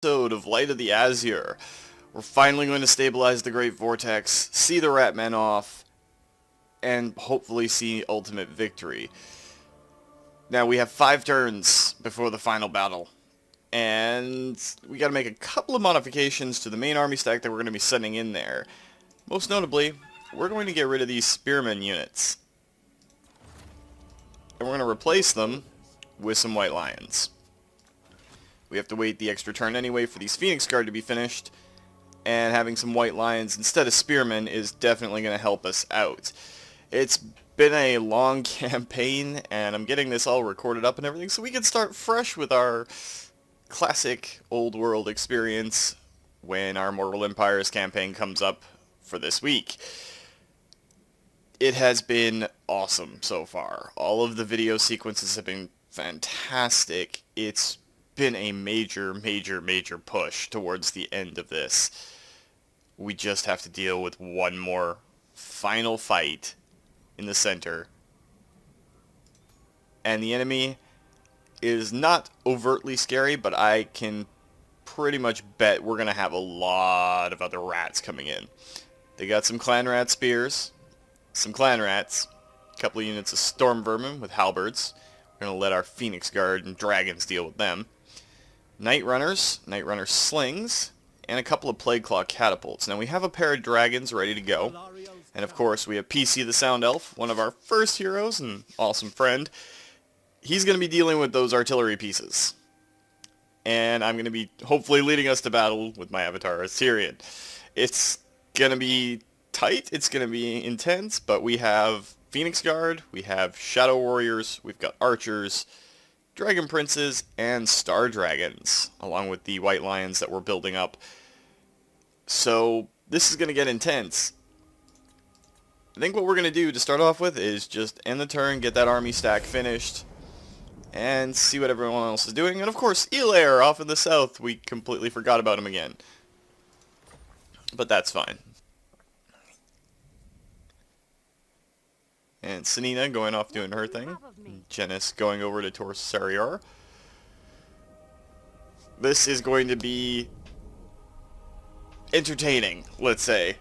Episode of Light of the Asur. We're finally going to stabilize the Great Vortex, see the Ratmen off, and hopefully see ultimate victory. Now we have 5 turns before the final battle, and we gotta make a couple of modifications to the main army stack that we're going to be sending in there. Most notably, we're going to get rid of these spearmen units, and we're going to replace them with some white lions. We have to wait the extra turn anyway for these Phoenix Guard to be finished, and having some white lions instead of spearmen is definitely going to help us out. It's been a long campaign, and I'm getting this all recorded up and everything, so we can start fresh with our classic old world experience when our Mortal Empires campaign comes up for this week. It has been awesome so far. All of the video sequences have been fantastic. It's been a major push towards the end of this. We just have to deal with one more final fight in the center. And the enemy is not overtly scary, but I can pretty much bet we're going to have a lot of other rats coming in. They got some clan rat spears, some clan rats, a couple of units of storm vermin with halberds. We're going to let our Phoenix Guard and dragons deal with them. Night Runners, Night Runner slings, and a couple of Plague Claw catapults. Now we have a pair of dragons ready to go, and of course we have PC the Sound Elf, one of our first heroes and awesome friend. He's going to be dealing with those artillery pieces, and I'm going to be hopefully leading us to battle with my avatar as Tyrion. It's going to be tight, it's going to be intense, but we have Phoenix Guard, we have Shadow Warriors, we've got archers, Dragon Princes, and Star Dragons, along with the White Lions that we're building up. So this is going to get intense. I think what we're going to do to start off with is just end the turn, get that army stack finished, and see what everyone else is doing. And of course, Elair off in the south, we completely forgot about him again. But that's fine. And Senina going off doing her thing. Janice going over to Torsarior. This is going to be entertaining, let's say.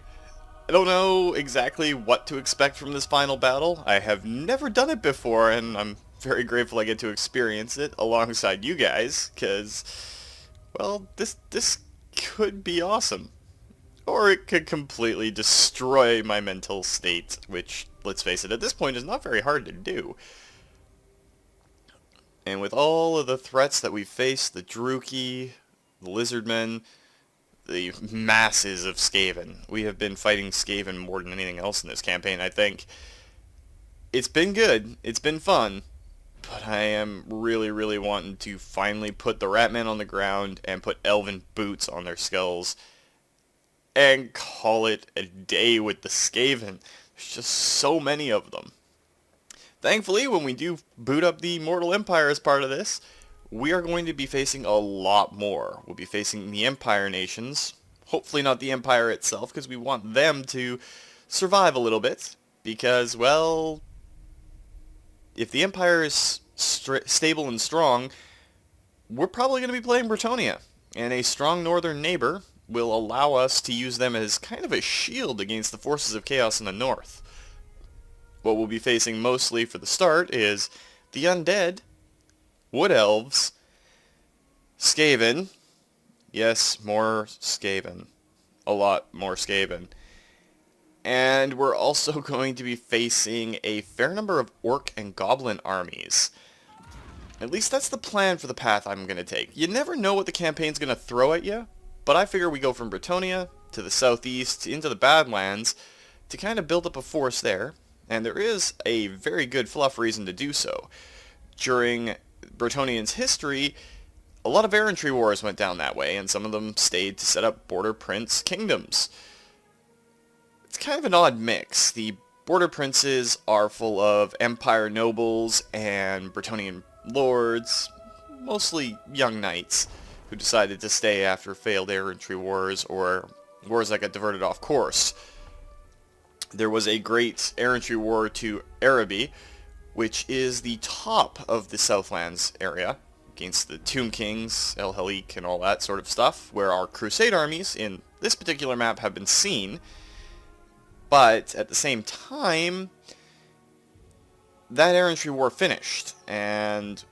I don't know exactly what to expect from this final battle. I have never done it before, and I'm very grateful I get to experience it alongside you guys, because, well, this could be awesome. Or it could completely destroy my mental state, which, let's face it, at this point is not very hard to do. And with all of the threats that we face, the Druchii, the Lizardmen, the masses of Skaven. We have been fighting Skaven more than anything else in this campaign, I think. It's been good, it's been fun, but I am really wanting to finally put the Ratmen on the ground and put elven boots on their skulls and call it a day with the Skaven. There's just so many of them. Thankfully, when we do boot up the Mortal Empire as part of this, we are going to be facing a lot more. We'll be facing the Empire nations. Hopefully not the Empire itself, because we want them to survive a little bit. Because, well, if the Empire is stable and strong, we're probably going to be playing Bretonnia. And a strong northern neighbor will allow us to use them as kind of a shield against the forces of chaos in the north. What we'll be facing mostly for the start is the undead, wood elves, Skaven, yes, more Skaven, a lot more Skaven, and we're also going to be facing a fair number of orc and goblin armies. At least that's the plan for the path I'm going to take. You never know what the campaign's going to throw at you, but I figure we go from Bretonnia to the southeast into the Badlands to kind of build up a force there, and there is a very good fluff reason to do so. During Bretonnian's history, a lot of errantry wars went down that way, and some of them stayed to set up border prince kingdoms. It's kind of an odd mix. The border princes are full of empire nobles and Bretonnian lords, mostly young knights, who decided to stay after failed errantry wars or wars that got diverted off course. There was a great errantry war to Araby, which is the top of the Southlands area, against the Tomb Kings, El Halik, and all that sort of stuff, where our Crusade armies in this particular map have been seen. But at the same time, that errantry war finished, and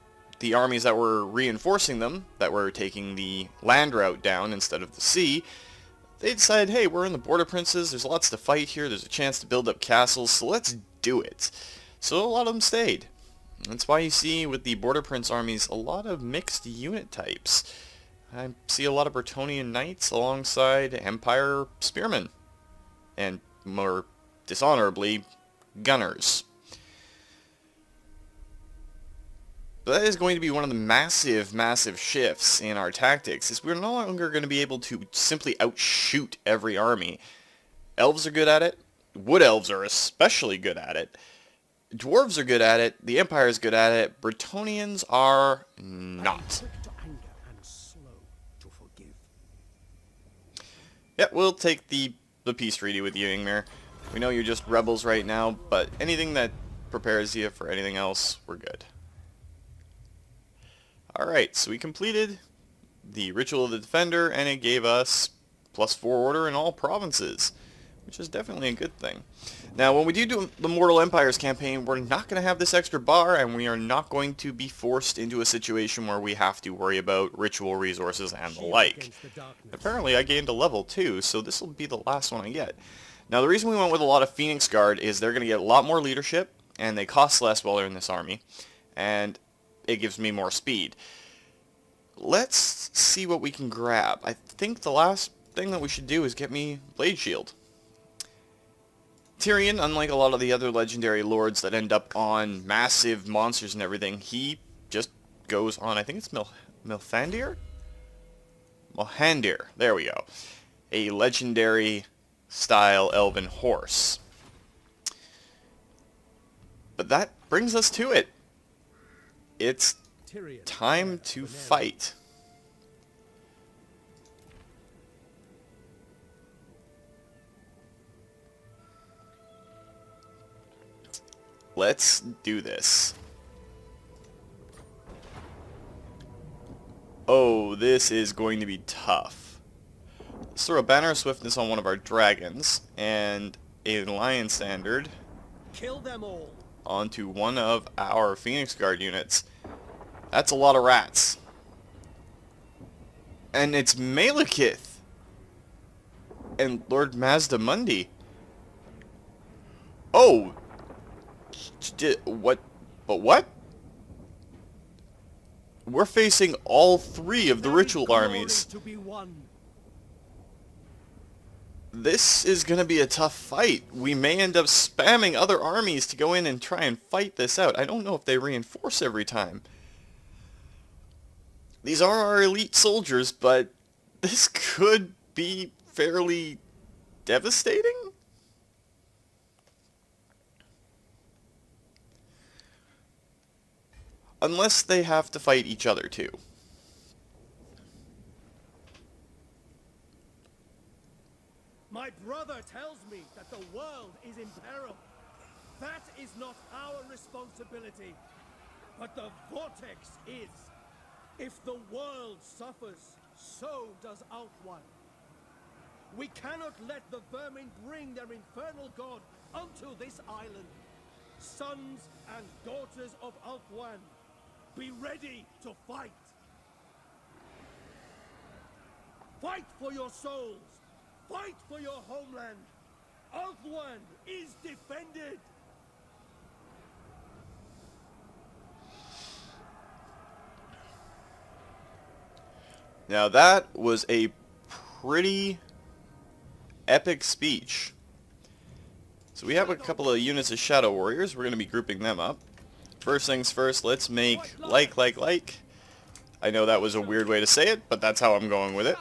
the armies that were reinforcing them, that were taking the land route down instead of the sea, they decided, hey, we're in the Border Princes, there's lots to fight here, there's a chance to build up castles, so let's do it. So a lot of them stayed. That's why you see with the Border Prince armies a lot of mixed unit types. I see a lot of Bretonnian Knights alongside Empire Spearmen, and more dishonorably, Gunners. But that is going to be one of the massive shifts in our tactics, is we're no longer going to be able to simply outshoot every army. Elves are good at it. Wood Elves are especially good at it. Dwarves are good at it. The Empire is good at it. Bretonnians are not. Yeah, we'll take the peace treaty with you, Ingmar. We know you're just rebels right now, but anything that prepares you for anything else, we're good. Alright, so we completed the Ritual of the Defender, and it gave us +4 order in all provinces, which is definitely a good thing. Now, when we do the Mortal Empires campaign, we're not going to have this extra bar, and we are not going to be forced into a situation where we have to worry about ritual resources and the like. Apparently, I gained a level too, so this will be the last one I get. Now, the reason we went with a lot of Phoenix Guard is they're going to get a lot more leadership, and they cost less while they're in this army, and it gives me more speed. Let's see what we can grab. I think the last thing that we should do is get me Blade Shield. Tyrion, unlike a lot of the other legendary lords that end up on massive monsters and everything, he just goes on, I think it's Milfandir? Mohandir, there we go. A legendary style elven horse. But that brings us to it. It's time to fight. Let's do this. Oh, this is going to be tough. Let's throw a Banner of Swiftness on one of our dragons, and a Lion Standard Kill them all onto one of our Phoenix Guard units. That's a lot of rats. And it's Malekith and Lord Mazdamundi. Oh! What? But what? We're facing all three of the ritual armies. This is going to be a tough fight. We may end up spamming other armies to go in and try and fight this out. I don't know if they reinforce every time. These are our elite soldiers, but this could be fairly devastating? Unless they have to fight each other too. My brother tells me that the world is in peril. That is not our responsibility, but the Vortex is. If the world suffers, so does Alfwan. We cannot let the vermin bring their infernal god onto this island. Sons and daughters of Alfwan, be ready to fight. Fight for your souls. Fight for your homeland. Alfwan is defended. Now that was a pretty epic speech. So we have a couple of units of Shadow Warriors. We're going to be grouping them up. First things first, let's make like. I know that was a weird way to say it, but that's how I'm going with it.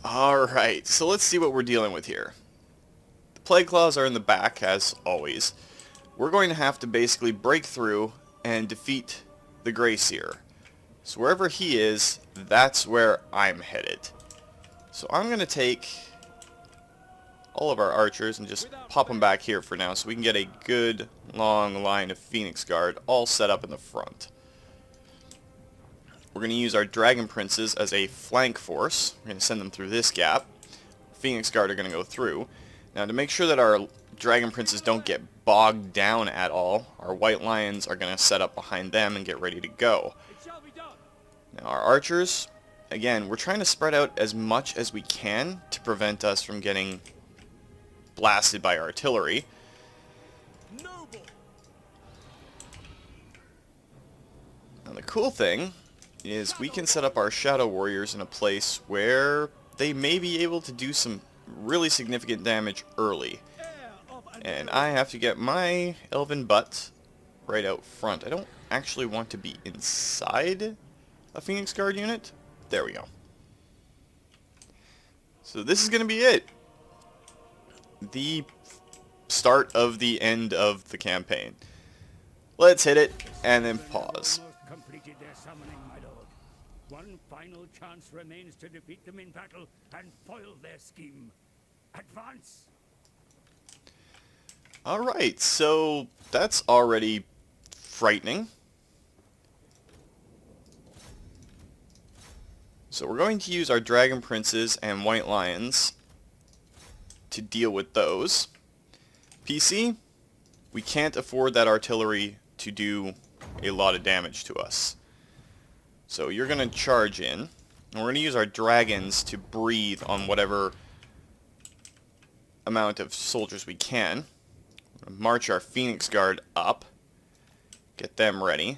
Alright, so let's see what we're dealing with here. The Plague Claws are in the back, as always. We're going to have to basically break through and defeat the Grey Seer. So wherever he is, that's where I'm headed. So I'm going to take all of our archers and just pop them back here for now so we can get a good long line of Phoenix Guard all set up in the front. We're going to use our Dragon Princes as a flank force. We're going to send them through this gap. Phoenix Guard are going to go through. Now to make sure that our Dragon Princes don't get bogged down at all, our White Lions are going to set up behind them and get ready to go. Now our archers, again, we're trying to spread out as much as we can to prevent us from getting blasted by artillery. Now the cool thing is we can set up our Shadow Warriors in a place where they may be able to do some really significant damage early. And I have to get my elven butt right out front. I don't actually want to be inside a Phoenix Guard unit. There we go. So this is going to be it. The start of the end of the campaign. Let's hit it and then pause. Completed their summoning, my lord. One final chance remains to defeat them in battle and foil their scheme. Advance! Alright, so that's already frightening. So we're going to use our Dragon Princes and White Lions to deal with those. PC, we can't afford that artillery to do a lot of damage to us. So you're going to charge in, and we're going to use our dragons to breathe on whatever amount of soldiers we can. We're going to march our Phoenix Guard up, get them ready.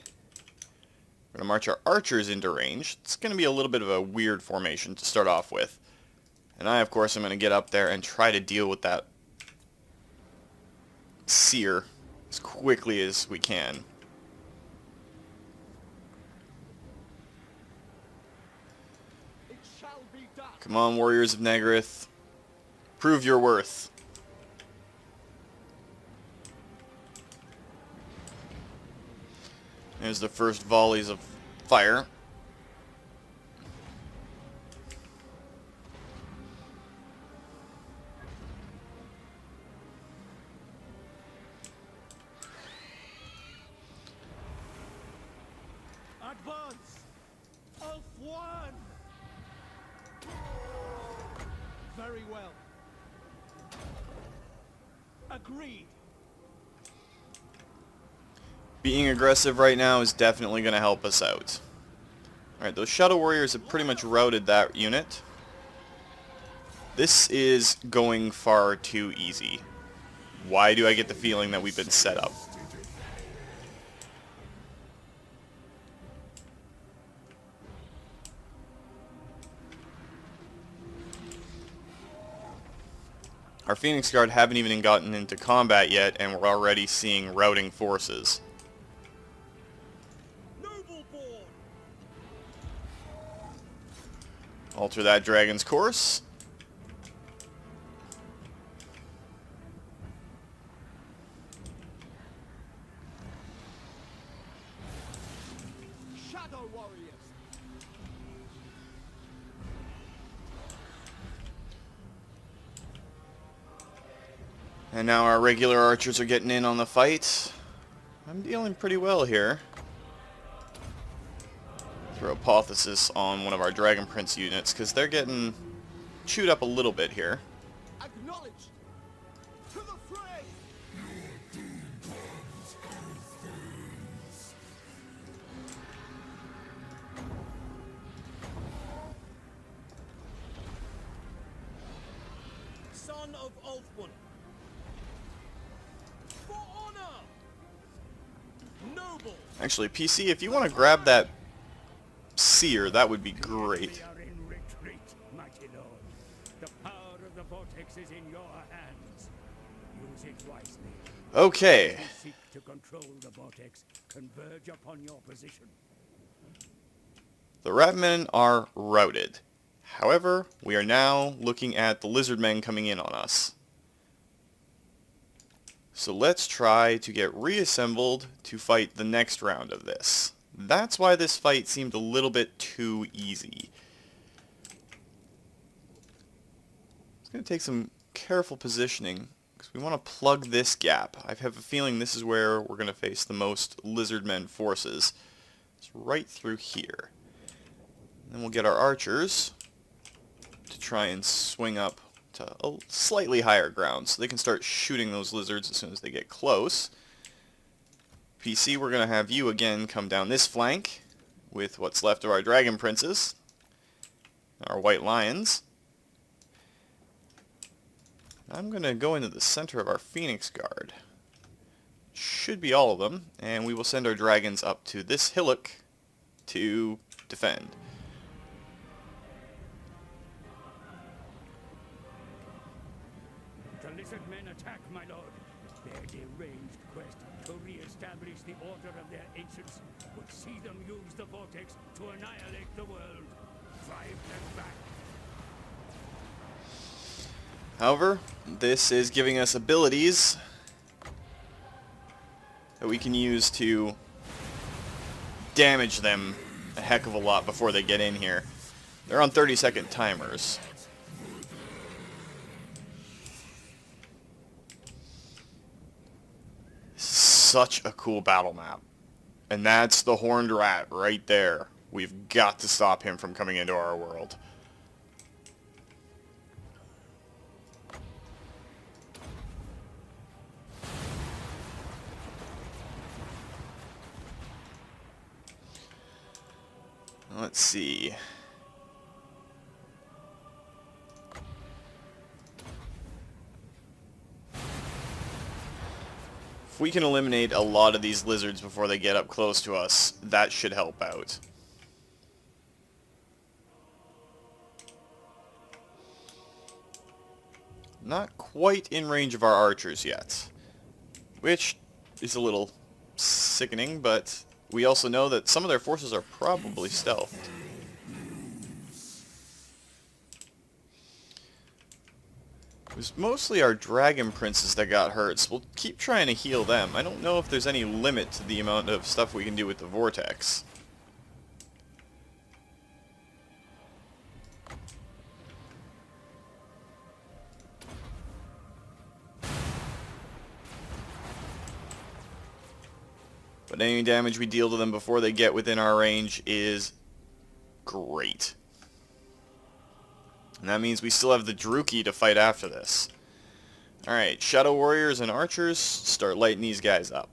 We're going to march our archers into range. It's going to be a little bit of a weird formation to start off with. And I, of course, am going to get up there and try to deal with that seer as quickly as we can. Come on, Warriors of Negrith. Prove your worth. There's the first volleys of fire. Advance! Of one! Very well. Agreed. Being aggressive right now is definitely going to help us out. Alright, those Shadow Warriors have pretty much routed that unit. This is going far too easy. Why do I get the feeling that we've been set up? Our Phoenix Guard haven't even gotten into combat yet, and we're already seeing routing forces. Alter that dragon's course. Shadow Warriors. And now our regular archers are getting in on the fight. I'm dealing pretty well here. Throw Apotheosis on one of our Dragon Prince units, because they're getting chewed up a little bit here. Acknowledged. To the fray. Son of Ulfman. For honor. Noble. Actually, PC, if you want to grab that seer, that would be great. We are in retreat, mighty lord. The power of the Vortex is in your hands. Use it wisely. Okay. As you seek to control the Vortex, converge upon your position. The Ratmen are routed. However, we are now looking at the Lizardmen coming in on us. So let's try to get reassembled to fight the next round of this. That's why this fight seemed a little bit too easy. It's going to take some careful positioning, because we want to plug this gap. I have a feeling this is where we're going to face the most lizardmen forces. It's right through here. Then we'll get our archers to try and swing up to a slightly higher ground, so they can start shooting those lizards as soon as they get close. PC, we're going to have you again come down this flank with what's left of our dragon princes, our white lions. I'm going to go into the center of our Phoenix Guard. Should be all of them, and we will send our dragons up to this hillock to defend. The lizard men attack, my lord. Their deranged quest to re-establish the order of their ancients would see them use the Vortex to annihilate the world. Drive them back. However, this is giving us abilities that we can use to damage them a heck of a lot before they get in here. They're on 30-second timers. Such a cool battle map. And that's the Horned Rat right there. We've got to stop him from coming into our world. Let's see. If we can eliminate a lot of these lizards before they get up close to us, that should help out. Not quite in range of our archers yet, which is a little sickening, but we also know that some of their forces are probably stealthed. It was mostly our dragon princes that got hurt, so we'll keep trying to heal them. I don't know if there's any limit to the amount of stuff we can do with the Vortex. But any damage we deal to them before they get within our range is great. And that means we still have the Druki to fight after this. Alright, Shadow Warriors and Archers, start lighting these guys up.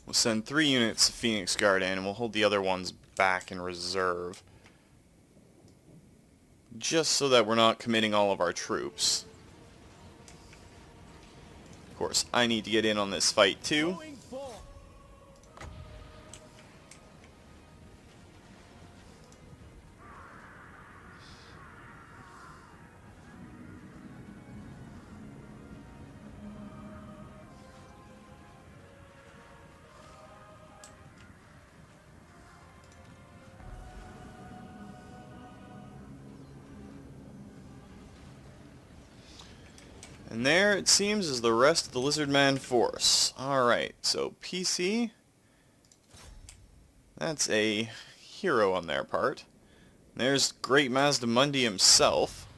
We'll send 3 units of Phoenix Guard in, and we'll hold the other ones back in reserve. Just so that we're not committing all of our troops. Of course, I need to get in on this fight too. And there, it seems, is the rest of the Lizardman force. Alright, so PC, that's a hero on their part. There's Great Mazdamundi himself.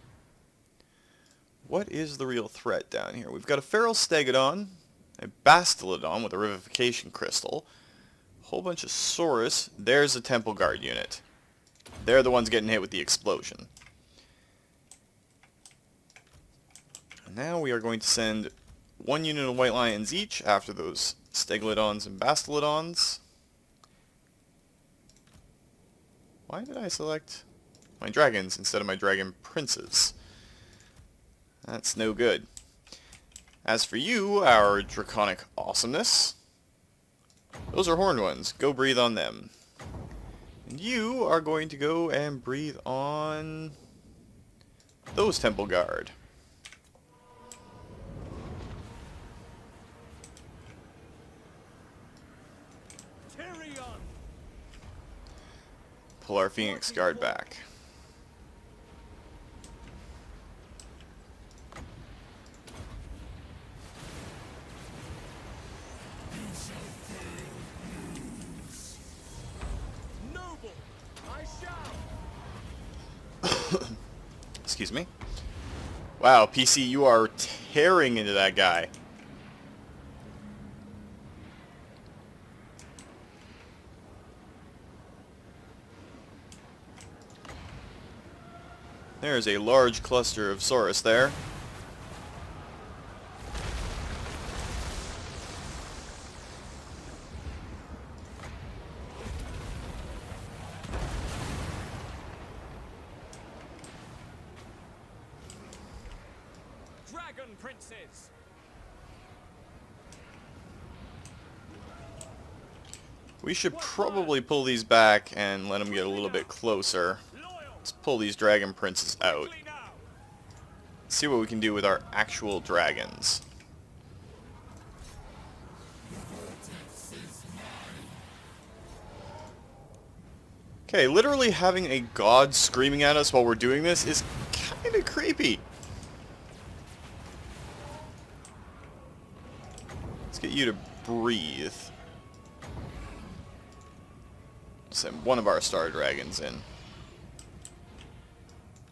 What is the real threat down here? We've got a Feral Stegodon, a Bastylodon with a Revivification Crystal, a whole bunch of Saurus. There's a Temple Guard unit. They're the ones getting hit with the explosion. Now we are going to send 1 unit of White Lions each after those Stegodons and Bastylodons. Why did I select my dragons instead of my dragon princes? That's no good. As for you, our draconic awesomeness, those are horned ones. Go breathe on them. And you are going to go and breathe on those Temple Guard. pull our Phoenix Guard back. Noble, I shall. Excuse me. Wow, PC, you are tearing into that guy. There's a large cluster of Saurus there. Dragon princes. We should probably pull these back and let them get a little bit closer. Let's pull these dragon princes out. See what we can do with our actual dragons. Okay, literally having a god screaming at us while we're doing this is kind of creepy. Let's get you to breathe. Send one of our star dragons in.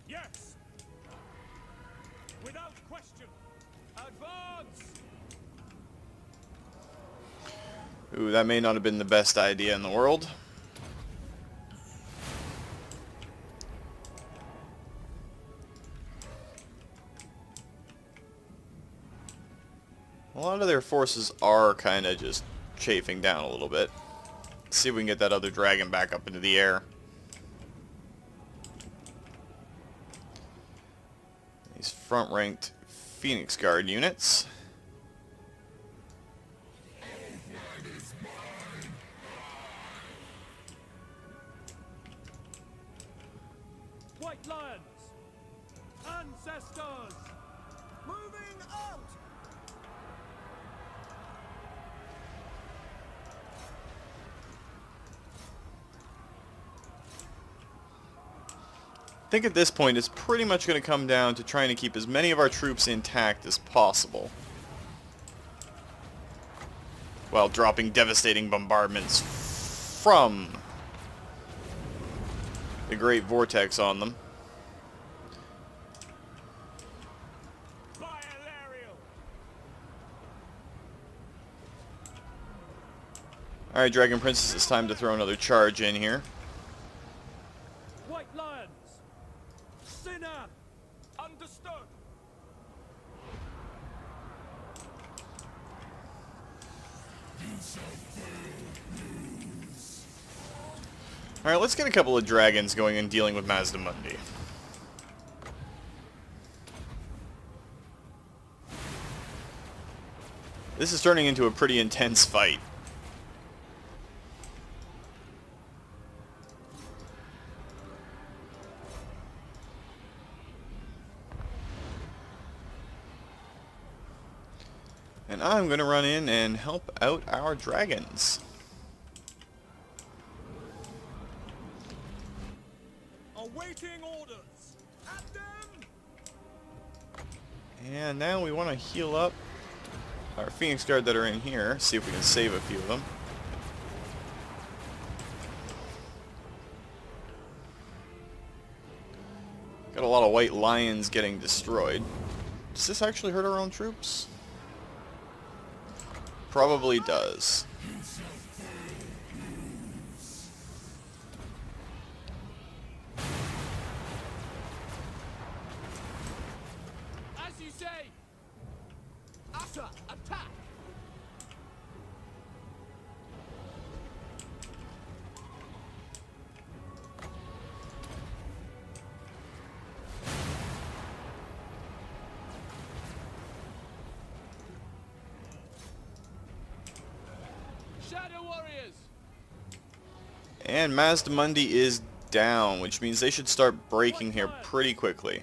Yes. Without question. Advance. Ooh, that may not have been the best idea in the world. A lot of their forces are kind of just chafing down a little bit. Let's see if we can get that other dragon back up into the air. These front-ranked Phoenix Guard units. White lions. Ancestors. Moving out. I think at this point it's pretty much going to come down to trying to keep as many of our troops intact as possible, while dropping devastating bombardments from the Great Vortex on them. Alright, Dragon Princess, it's time to throw another charge in here. White lions. Sinner. Understood. Alright, let's get a couple of dragons going and dealing with Mazdamundi. This is turning into a pretty intense fight. And I'm going to run in and help out our dragons. Awaiting orders. At them. And now we want to heal up our Phoenix Guard that are in here. See if we can save a few of them. Got a lot of white lions getting destroyed. Does this actually hurt our own troops? Probably does. As you say. Asur, attack. Shadow warriors. And Mazdamundi is down, which means they should start breaking here pretty quickly.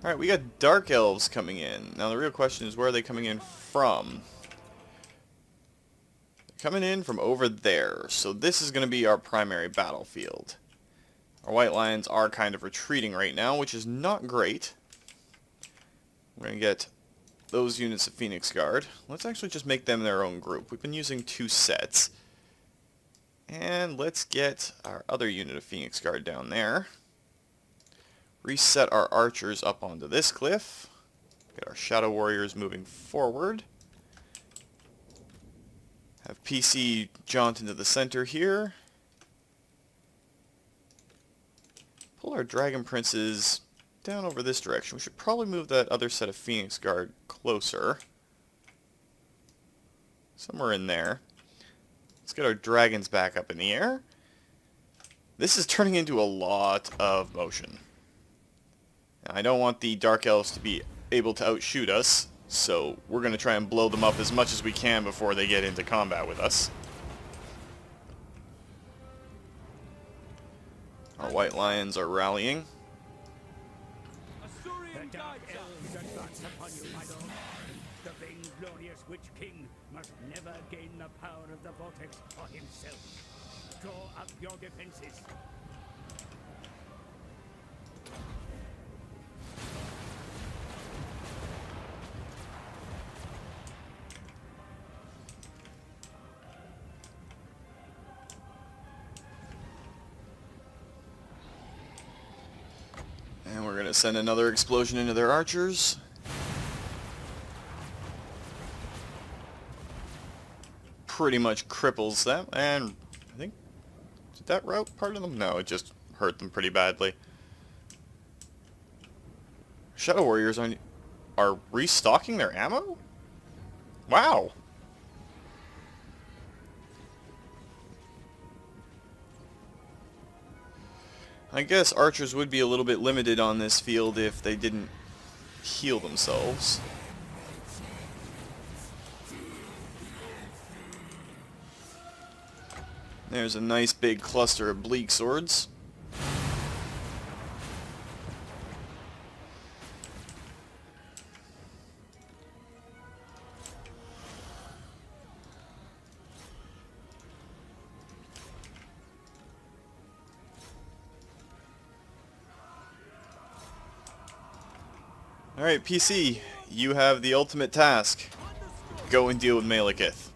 Alright, we got Dark Elves coming in. Now the real question is, where are they coming in from? They're coming in from over there. So this is going to be our primary battlefield. Our white lions are kind of retreating right now, which is not great. We're going to get those units of Phoenix Guard. Let's actually just make them their own group. We've been using 2 sets. And let's get our other unit of Phoenix Guard down there. Reset our archers up onto this cliff. Get our Shadow Warriors moving forward. Have PC jaunt into the center here. Pull our Dragon Princes down over this direction. We should probably move that other set of Phoenix Guard closer. Somewhere in there. Let's get our dragons back up in the air. This is turning into a lot of motion. Now, I don't want the Dark Elves to be able to outshoot us, so we're going to try and blow them up as much as we can before they get into combat with us. Our white lions are rallying. Asurian The dark guides us. elves advance upon you, my lord. The vainglorious Witch King must never gain the power of the Vortex for himself. Draw up your defenses. And we're going to send another explosion into their archers. Pretty much cripples them, and I think, did that rout part of them? No, it just hurt them pretty badly. Shadow Warriors are restocking their ammo? Wow. I guess archers would be a little bit limited on this field if they didn't heal themselves. There's a nice big cluster of bleak swords. Alright, PC, you have the ultimate task. Go and deal with Malekith.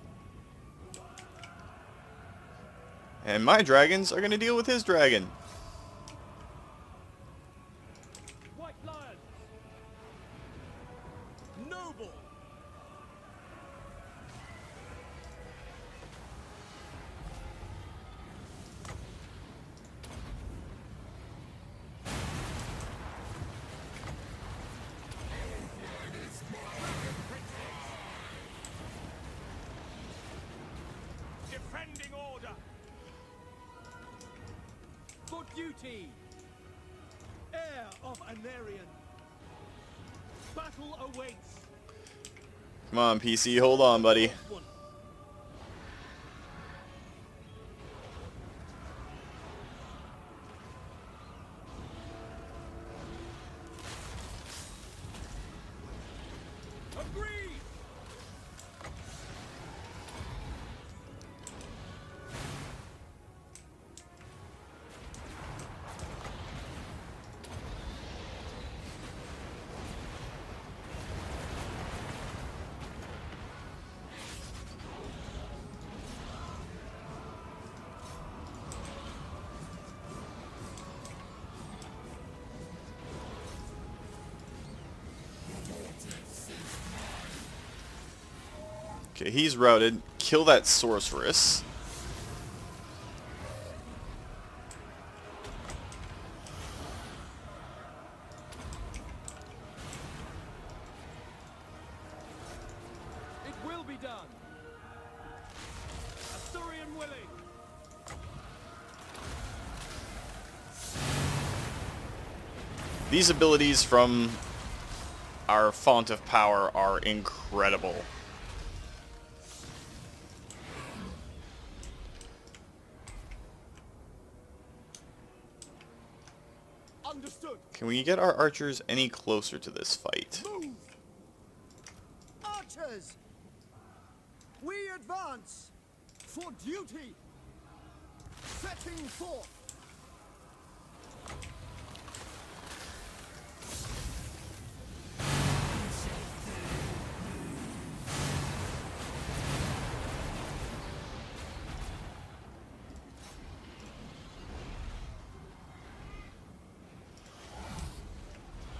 And my dragons are going to deal with his dragon. White lion. Noble. Defending order. For duty. Heir of Anarian. Battle awaits. Come on, PC, hold on, buddy. One. Agreed. Okay, he's routed. Kill that sorceress. It will be done. Asurian willing. These abilities from our font of power are incredible. Understood. Can we get our archers any closer to this fight? Move. Archers. We advance. For duty! Setting forth!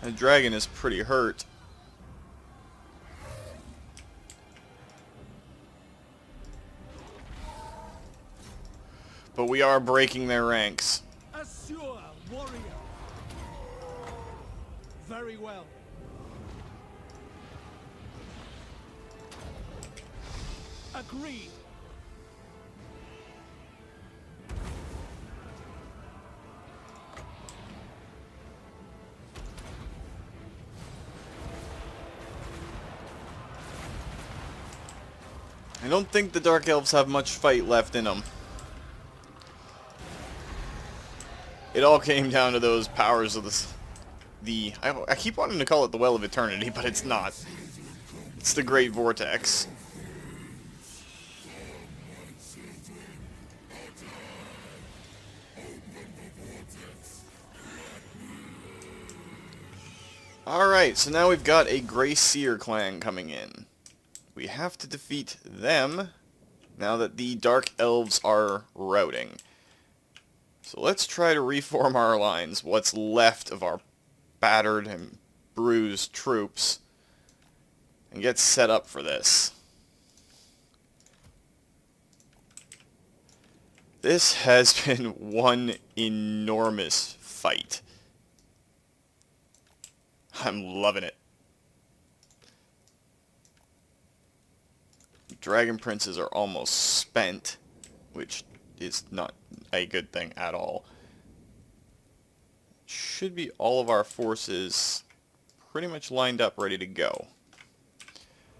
The dragon is pretty hurt. But we are breaking their ranks. Asur, warrior! Very well. Agreed. I don't think the Dark Elves have much fight left in them. It all came down to those powers of I keep wanting to call it the Well of Eternity, but it's not. It's the Great Vortex. Alright, so now we've got a Grey Seer clan coming in. We have to defeat them now that the Dark Elves are routing. So let's try to reform our lines, what's left of our battered and bruised troops, and get set up for this. This has been one enormous fight. I'm loving it. Dragon Princes are almost spent, which is not a good thing at all. Should be all of our forces pretty much lined up, ready to go.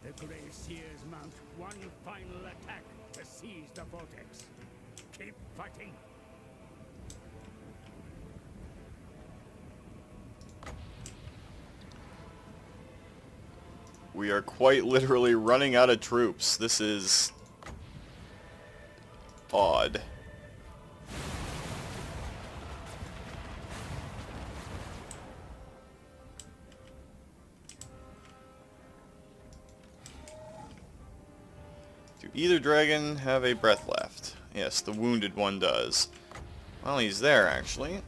The Grey Seers mount one final attack to seize the Vortex. Keep fighting. We are quite literally running out of troops. This is odd. Do either dragon have a breath left? Yes, the wounded one does. Well, he's there, actually.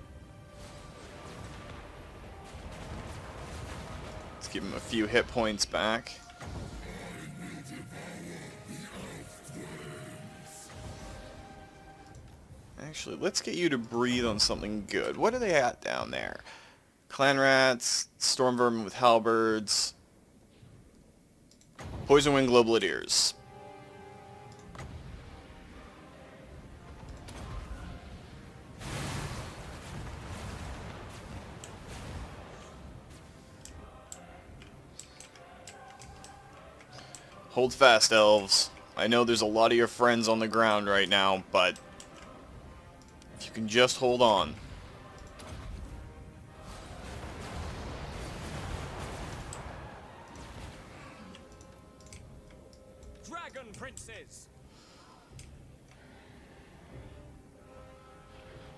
Let's give him a few hit points back. Actually, let's get you to breathe on something good. What are they at down there? Clan rats, storm vermin with halberds, poison wing globulatiers. Hold fast, elves. I know there's a lot of your friends on the ground right now, but if you can just hold on. Dragon Princes!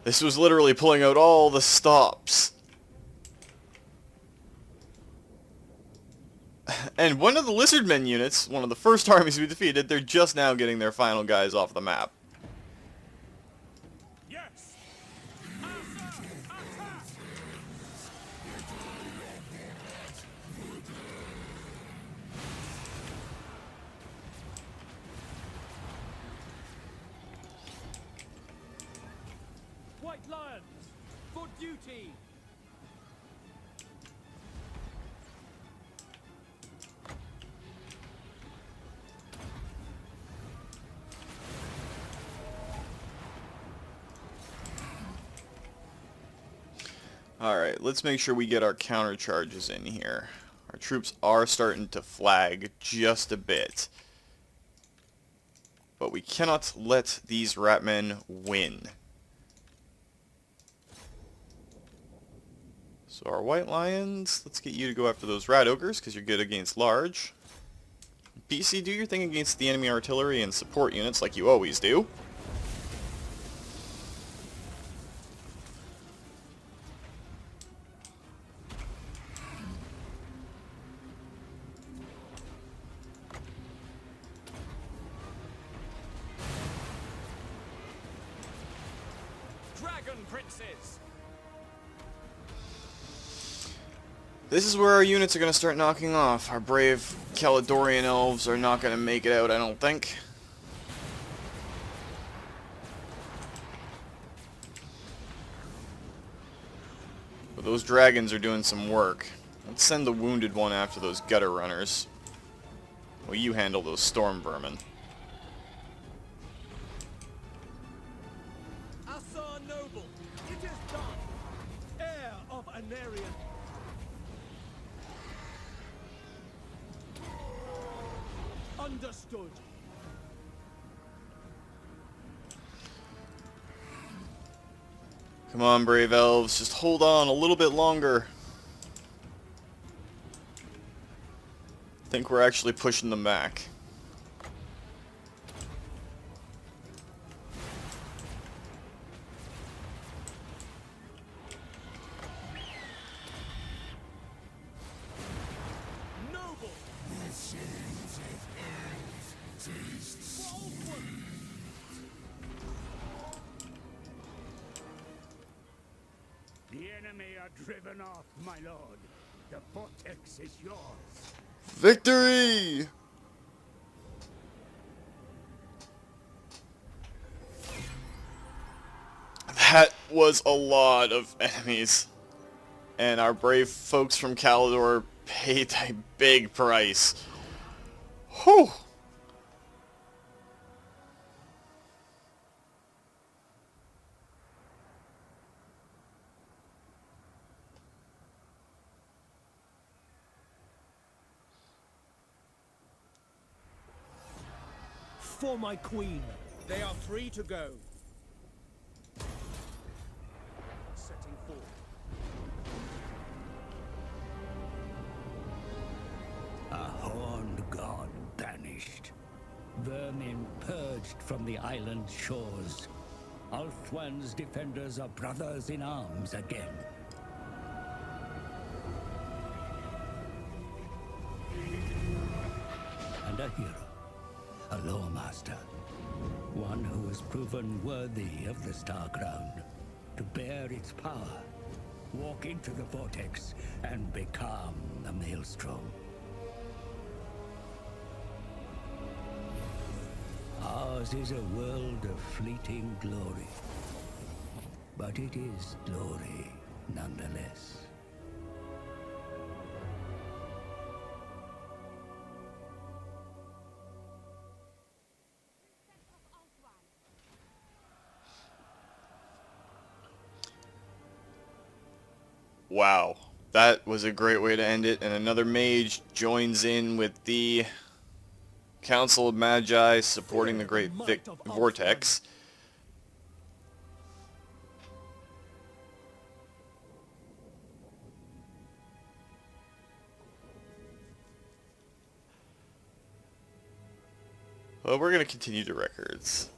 This was literally pulling out all the stops. And one of the Lizardmen units, one of the first armies we defeated, they're just now getting their final guys off the map. Yes! Asur, attack! White Lions, for duty! Alright, let's make sure we get our counter charges in here. Our troops are starting to flag just a bit. But we cannot let these ratmen win. So our white lions, let's get you to go after those rat ogres, because you're good against large. BC, do your thing against the enemy artillery and support units like you always do. Dragon princes. This is where our units are going to start knocking off. Our brave Caledonian elves are not going to make it out, I don't think. But those dragons are doing some work. Let's send the wounded one after those gutter runners. Well, you handle those storm vermin. Asur noble, it is done. Heir of Anarian. Understood. Come on, brave elves, just hold on a little bit longer. I think we're actually pushing them back. Noble. The enemy are driven off, my lord. The Vortex is yours. Victory! That was a lot of enemies. And our brave folks from Caledor paid a big price. Whew! For my queen. They are free to go. Setting forth. A horned god banished. Vermin purged from the island shores. Ulthuan's defenders are brothers in arms again. And a hero. A lawmaster. One who has proven worthy of the Star Crown. To bear its power. Walk into the Vortex and become the Maelstrom. Ours is a world of fleeting glory. But it is glory nonetheless. Wow, that was a great way to end it, and another mage joins in with the Council of Magi supporting the Great Vortex. Well, we're going to continue the records.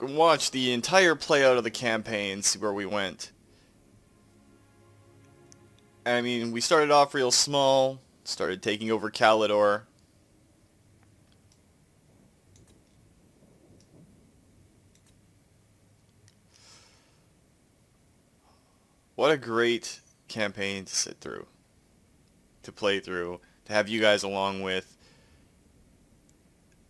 We can watch the entire play out of the campaign, see where we went. I mean, we started off real small, started taking over Caledor. What a great campaign to sit through, to play through, to have you guys along with.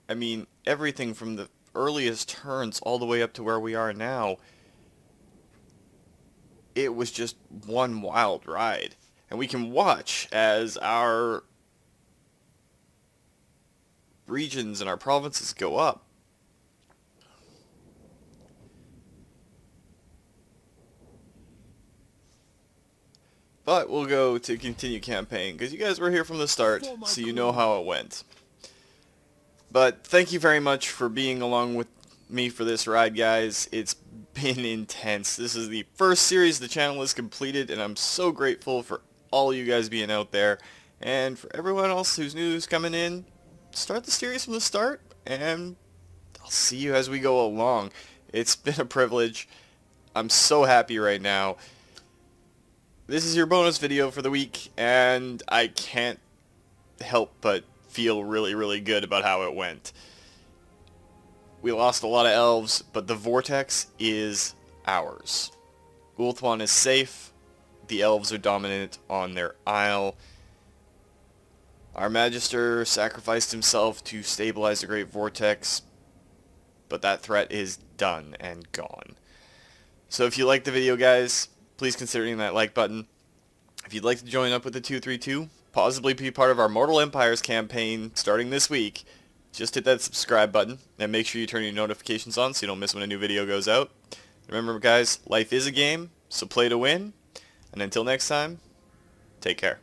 I mean, everything from the earliest turns all the way up to where we are now. It was just one wild ride. And we can watch as our regions and our provinces go up. But we'll go to continue campaign, because you guys were here from the start, so you know how it went. But thank you very much for being along with me for this ride, guys. It's been intense. This is the first series the channel has completed, and I'm so grateful for all you guys being out there And for everyone else who's new, who's coming in, start the series from the start, and I'll see you as we go along. It's been a privilege. I'm so happy right now. This is your bonus video for the week, and I can't help but feel really, really good about how it went. We lost a lot of elves, but the Vortex is ours. Ulthuan is safe. The elves are dominant on their isle. Our Magister sacrificed himself to stabilize the Great Vortex, but that threat is done and gone. So if you like the video, guys, please consider hitting that like button. If you'd like to join up with the 232, possibly be part of our Mortal Empires campaign starting this week, just hit that subscribe button and make sure you turn your notifications on so you don't miss when a new video goes out. Remember, guys, life is a game, so play to win. And until next time, take care.